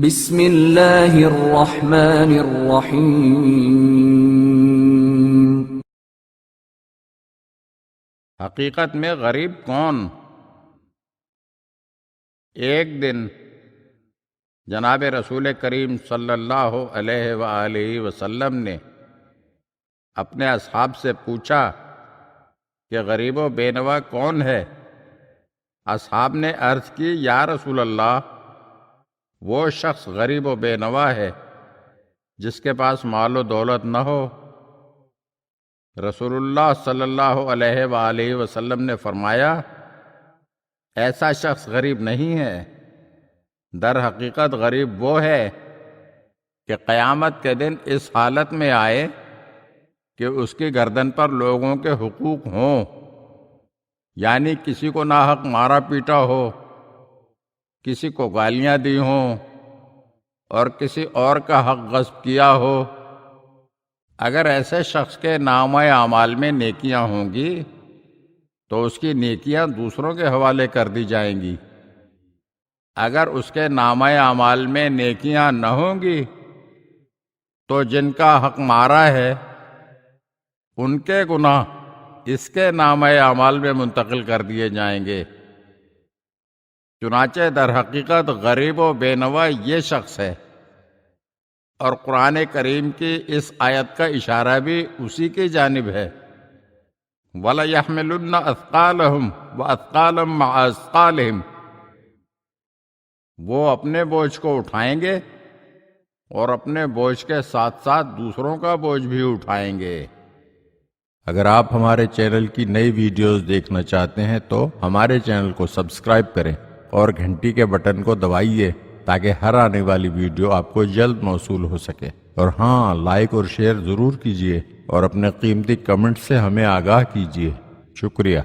بسم اللہ الرحمن الرحیم۔ حقیقت میں غریب کون؟ ایک دن جناب رسول کریم صلی اللہ علیہ وآلہ وسلم نے اپنے اصحاب سے پوچھا کہ غریب و بے نوا کون ہے؟ اصحاب نے عرض کی، یا رسول اللہ، وہ شخص غریب و بے نوا ہے جس کے پاس مال و دولت نہ ہو۔ رسول اللہ صلی اللہ علیہ وآلہ وسلم نے فرمایا، ایسا شخص غریب نہیں ہے، در حقیقت غریب وہ ہے کہ قیامت کے دن اس حالت میں آئے کہ اس کی گردن پر لوگوں کے حقوق ہوں، یعنی کسی کو ناحق مارا پیٹا ہو، کسی کو گالیاں دی ہوں اور کسی اور کا حق غصب کیا ہو۔ اگر ایسے شخص کے نامہ اعمال میں نیکیاں ہوں گی تو اس کی نیکیاں دوسروں کے حوالے کر دی جائیں گی، اگر اس کے نامہ اعمال میں نیکیاں نہ ہوں گی تو جن کا حق مارا ہے ان کے گناہ اس کے نامہ اعمال میں منتقل کر دیے جائیں گے۔ چنانچہ در حقیقت غریب و بے نوا یہ شخص ہے، اور قرآن کریم کی اس آیت کا اشارہ بھی اسی کی جانب ہے۔ وَلَيَحْمِلُنَّ أَثْقَالَهُمْ وَأَثْقَالًا مَعَ أَثْقَالِهِمْ، وہ اپنے بوجھ کو اٹھائیں گے اور اپنے بوجھ کے ساتھ ساتھ دوسروں کا بوجھ بھی اٹھائیں گے۔ اگر آپ ہمارے چینل کی نئی ویڈیوز دیکھنا چاہتے ہیں تو ہمارے چینل کو سبسکرائب کریں اور گھنٹی کے بٹن کو دبائیے تاکہ ہر آنے والی ویڈیو آپ کو جلد موصول ہو سکے۔ اور ہاں، لائک اور شیئر ضرور کیجیے اور اپنے قیمتی کمنٹ سے ہمیں آگاہ کیجیے۔ شکریہ۔